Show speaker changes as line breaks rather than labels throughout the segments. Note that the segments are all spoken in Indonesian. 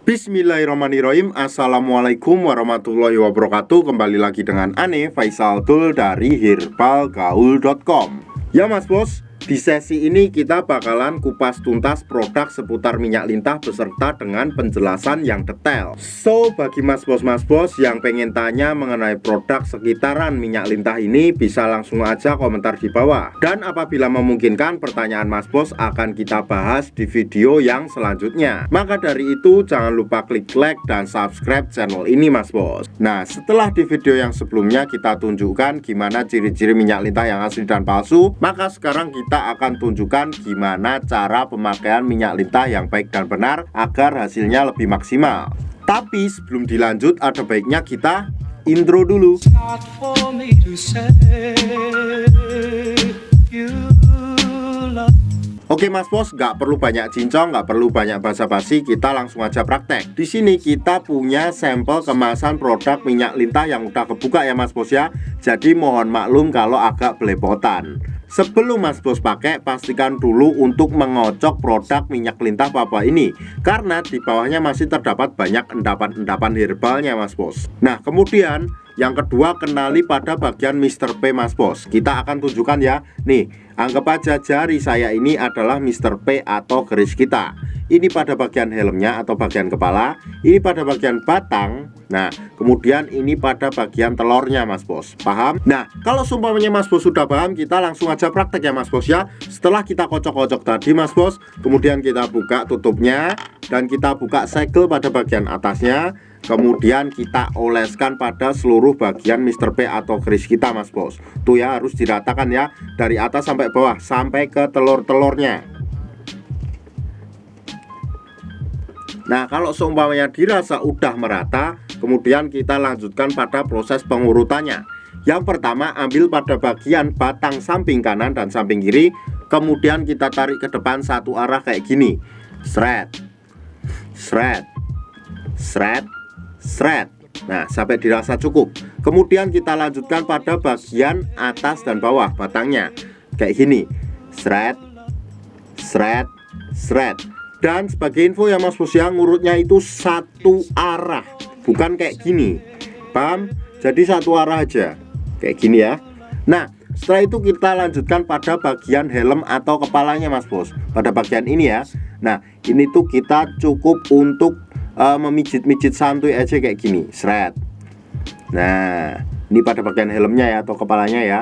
Bismillahirrahmanirrahim. Assalamualaikum warahmatullahi wabarakatuh. Kembali lagi dengan Ane Faisal Tul dari herbalgaul.com. Ya Mas Bos, di sesi ini kita bakalan kupas tuntas produk seputar minyak lintah beserta dengan penjelasan yang detail. So, bagi Mas Bos yang pengen tanya mengenai produk sekitaran minyak lintah ini, bisa langsung aja komentar di bawah. Dan apabila memungkinkan, pertanyaan Mas Bos akan kita bahas di video yang selanjutnya. Maka dari itu, jangan lupa klik like dan subscribe channel ini Mas Bos. Nah, setelah di video yang sebelumnya kita tunjukkan gimana ciri-ciri minyak lintah yang asli dan palsu, maka sekarang kita akan tunjukkan gimana cara pemakaian minyak lintah yang baik dan benar agar hasilnya lebih maksimal. Tapi sebelum dilanjut, ada baiknya kita intro dulu. Oke Mas Bos, nggak perlu banyak cincong, nggak perlu banyak basa-basi, kita langsung aja praktek. Di sini kita punya sampel kemasan produk minyak lintah yang udah kebuka ya Mas Bos ya. Jadi mohon maklum kalau agak belepotan. Sebelum Mas Bos pakai, pastikan dulu untuk mengocok produk minyak lintah Papua ini, karena di bawahnya masih terdapat banyak endapan-endapan herbalnya Mas Bos. Nah kemudian yang kedua, kenali pada bagian Mr. P Mas Bos. Kita akan tunjukkan ya. Nih, anggap aja jari saya ini adalah Mr. P atau garis kita. Ini pada bagian helmnya atau bagian kepala, ini pada bagian batang. Nah, kemudian ini pada bagian telurnya Mas Bos. Paham? Nah, kalau sumpahnya Mas Bos sudah paham, kita langsung aja praktek ya Mas Bos ya. Setelah kita kocok-kocok tadi Mas Bos, kemudian kita buka tutupnya dan kita buka segel pada bagian atasnya. Kemudian kita oleskan pada seluruh bagian Mr. P atau garis kita Mas Bos. Tuh ya, harus diratakan ya, dari atas sampai bawah, sampai ke telur-telurnya. Nah, kalau seumpamanya dirasa udah merata, kemudian kita lanjutkan pada proses pengurutannya. Yang pertama, ambil pada bagian batang samping kanan dan samping kiri, kemudian kita tarik ke depan satu arah kayak gini. Shred, shred, shred, shred. Nah, sampai dirasa cukup. Kemudian kita lanjutkan pada bagian atas dan bawah batangnya kayak gini. Shred, shred, shred. Dan sebagai info ya Mas Bos ya, ngurutnya itu satu arah, bukan kayak gini. Paham? Jadi satu arah aja kayak gini ya. Nah, setelah itu kita lanjutkan pada bagian helm atau kepalanya Mas Bos, pada bagian ini ya. Nah, ini tuh kita cukup untuk memijit-mijit santuy aja kayak gini. Shred. Nah, ini pada bagian helmnya ya atau kepalanya ya.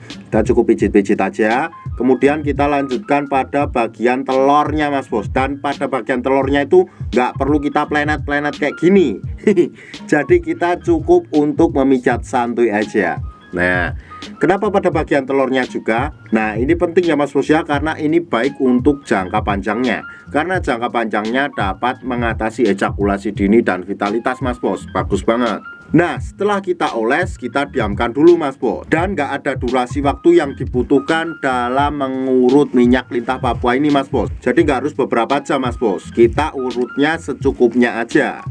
Kita cukup pijit-pijit aja. Kemudian kita lanjutkan pada bagian telurnya Mas Bos. Dan pada bagian telurnya itu nggak perlu kita plenet-plenet kayak gini. Jadi kita cukup untuk memijat santuy aja. Nah, kenapa pada bagian telurnya juga? Nah, ini penting ya Mas Bos ya, karena ini baik untuk jangka panjangnya. Karena jangka panjangnya dapat mengatasi ejakulasi dini dan vitalitas Mas Bos. Bagus banget. Nah, setelah kita oles, kita diamkan dulu Mas Bos. Dan nggak ada durasi waktu yang dibutuhkan dalam mengurut minyak lintah Papua ini Mas Bos. Jadi nggak harus beberapa jam Mas Bos. Kita urutnya secukupnya aja,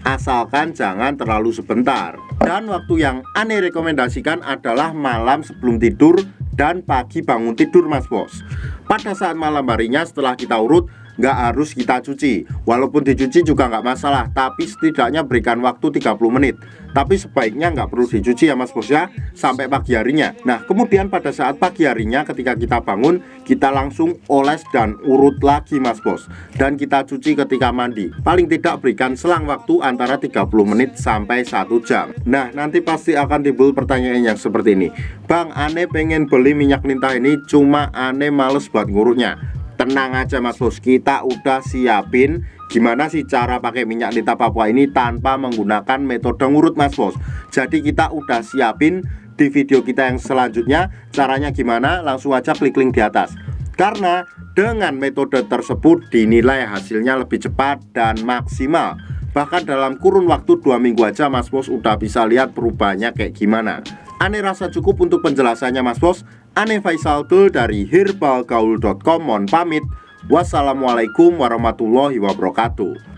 asalkan jangan terlalu sebentar. Dan waktu yang Ane rekomendasikan adalah malam sebelum tidur dan pagi bangun tidur Mas Bos. Pada saat malam harinya setelah kita urut, nggak harus kita cuci. Walaupun dicuci juga nggak masalah, tapi setidaknya berikan waktu 30 menit. Tapi sebaiknya nggak perlu dicuci ya Mas Bos ya, sampai pagi harinya. Nah, kemudian pada saat pagi harinya ketika kita bangun, kita langsung oles dan urut lagi Mas Bos. Dan kita cuci ketika mandi. Paling tidak berikan selang waktu antara 30 menit sampai 1 jam. Nah, nanti pasti akan timbul pertanyaan yang seperti ini. Bang, Ane pengen beli minyak lintah ini, cuma Ane males buat ngurutnya. Tenang aja Mas Bos, kita udah siapin gimana sih cara pakai minyak lintah Papua ini tanpa menggunakan metode ngurut Mas Bos. Jadi kita udah siapin di video kita yang selanjutnya. Caranya gimana? Langsung aja klik link di atas. Karena dengan metode tersebut dinilai hasilnya lebih cepat dan maksimal. Bahkan dalam kurun waktu 2 minggu aja Mas Bos udah bisa lihat perubahannya kayak gimana. Ane rasa cukup untuk penjelasannya Mas Bos. Ane Faisal Tul dari herbalgaul.com mohon pamit. Wassalamualaikum warahmatullahi wabarakatuh.